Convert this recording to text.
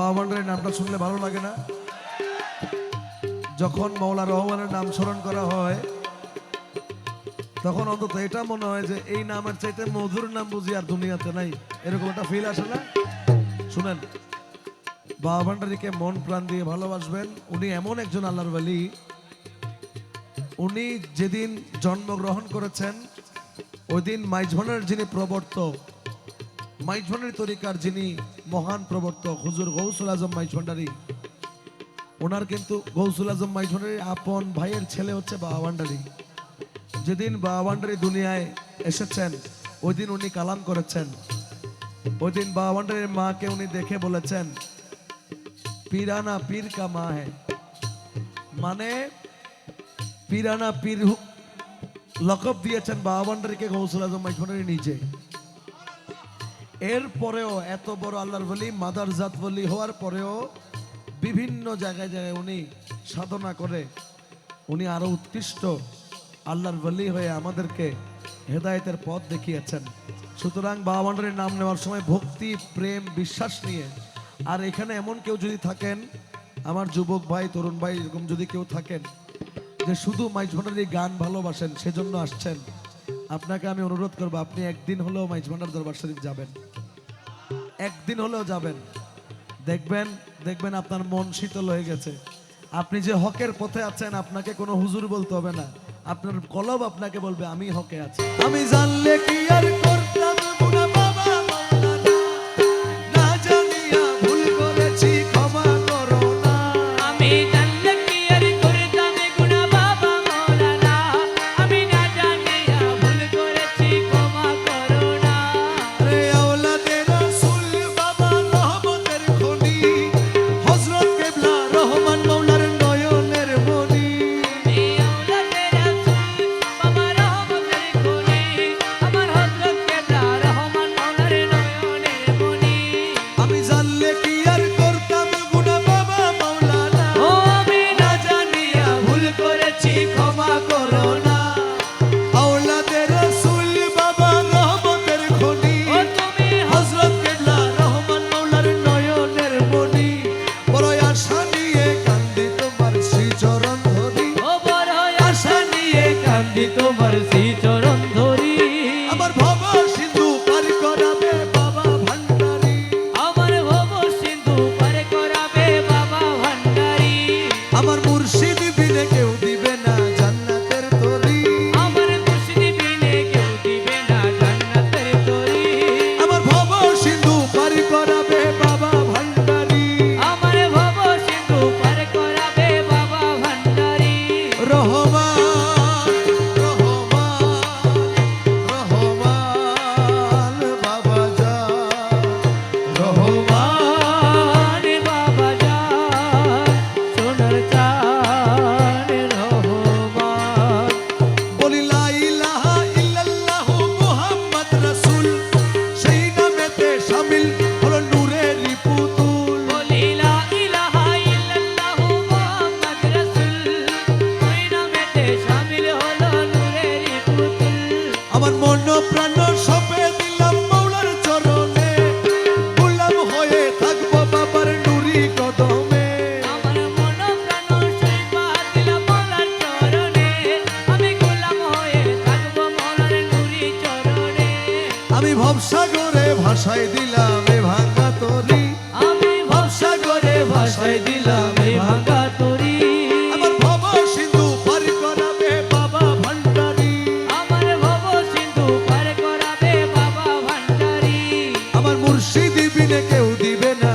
বাবা ভান্ডারীর নামটা শুনলে ভালো লাগে না? যখন মৌলা রহমানের নাম স্মরণ করা হয় তখন অন্তত এটা মনে হয় যে এই নামের চাইতে মধুর নাম বুঝি আর দুনিয়াতে নাই, এরকম একটা ফিল আসে না? শুনেন, বাবা ভান্ডারীকে মন প্রাণ দিয়ে ভালোবাসবেন। উনি এমন একজন আল্লাহর ওয়ালি, উনি যেদিন জন্মগ্রহণ করেছেন ওই দিন মাইজভান্ডারীর যিনি প্রবর্তক, মাইজভান্ডারী তরিকার যিনি মহান প্রবর্তক হুজুর গৌসুল আজম মাইজভান্ডারী, ওনার কিন্তু গৌসুল আজম মাইজভান্ডারীর আপন ভাইয়ের ছেলে হচ্ছে বাবা ভান্ডারী। যেদিন বাবা ভান্ডারী দুনিয়ায় এসেছেন ওই দিন উনি কালাম করেছেন। ওই দিন বাবা ভান্ডারীর মাকে উনি দেখে বলেছেন পীরানা পীর কা মা হ্যায়, মানে পীরানা পীর লকব দিয়েছেন বাবা ভান্ডারীকে গৌসুল আজম মাইজভান্ডারী নিজে। এরপরেও এত বড় আল্লাহর ওয়ালি, মাদার জাত ওয়ালি হওয়ার পরেও বিভিন্ন জায়গায় জায়গায় উনি সাধনা করে উনি আরো উৎকৃষ্ট আল্লাহর ওয়ালি হয়ে আমাদেরকে হেদায়েতের পথ দেখিয়েছেন। সুতরাং বাবা ভান্ডারীর নাম নেওয়ার সময় ভক্তি, প্রেম, বিশ্বাস নিয়ে। আর এখানে এমন কেউ যদি থাকেন, আমার যুবক ভাই, তরুণ ভাই, এরকম যদি কেউ থাকেন যে শুধু মাইজভান্ডারীর গান ভালোবাসেন, সেজন্য আসছেন, আপনাকে আমি অনুরোধ করবো আপনি একদিন হলেও মাইজভান্ডার দরবার শরীফ যাবেন, একদিন হলেও যাবেন। দেখবেন দেখবেন আপনার মন শীতল হয়ে গেছে। আপনি যে হকের পথে আছেন আপনাকে কোনো হুজুর বলতে হবে না, আপনার কলব আপনাকে বলবে আমি হকে আছি। আমি জানলে কি আর করতাম গুনাহ বাবা মাওলানা, না জানিয়া ভুল করেছি ক্ষমা করো না। আমি জানলে কি আর করতাম গুনাহ বাবা মাওলানা, আমি না জানিয়া ভুল করেছি ক্ষমা করো না। রে আওলাদে রাসূল বাবা রহমতের খনি, হযরত কিবলা রহমান মাওলার নয়নের মনি। এই আওলাদে রাসূল বাবা রহমতের খনি, আমার হযরত কিবলা রহমান মাওলার নয়নের মনি। আমি জানলে কি আর করতাম গুনাহ বাবা মাওলানা, ও আমি না জানিয়া ভুল করেছি ক্ষমা করো না। আওলাদে রাসূল বাবা রহমতের খনি, ও তুমি হযরত কিবলা রহমান মাওলার নয়নের মনি। বড় আশা নিয়ে কান্দি তোমার শ্রীচরণ ধরি, ও বড় আশা নিয়ে কান্দি তোমার শ্রীচরণ ধরি। আমার ভব সিন্ধু পার করাবে বাবা ভান্ডারী, আমার ভব সিন্ধু পার করাবে বাবা ভান্ডারী। আমার মুর্শিদ বিনে কেউ দিবে না জান্নাতের তরি, আমার মুর্শিদ বিনে কেউ দিবে না জান্নাতের তরি। আমার ভব সিন্ধু পার করাবে বাবা ভান্ডারী। আমার ভব সিন্ধু পার করাবে বাবা ভান্ডারী। রহমান রহমান রহমান বাবা যা, রহমান রহমান বাবা জান, সোনার চান রহমান। বলি লা ইলাহা ইল্লাল্লাহু মুহাম্মদ রাসূল, সেই নামেতে শামিল হলো নূরেরই পুতুল। বলি লা ইলাহা ইল্লাল্লাহু মুহাম্মদ রাসূল, ওই নামেতে শামিল হলো নূরেরই পুতুল। আমার মন প্রাণ সপে দিলাম মাওলার চরণে, গোলাম হয়ে থাকবো বাবার নুরি কদমে। আমার মন প্রাণ সইবা দিলাম মওলার চরণে, আমি গোলাম হয়ে থাকবো মওলার নূরি চরণে। আমি ভবসাগরে ভাসায় দিলাম এ ভাঙা তরি, আমি ভবসাগরে ভাসায় দিলাম এই ভাঙা তরি। আমার ভব সিন্ধু পার করাবে বাবা ভান্ডারী, আমার ভব সিন্ধু পার করাবে বাবা ভান্ডারী। আমার মুর্শিদ বিনে কেউ দিবে না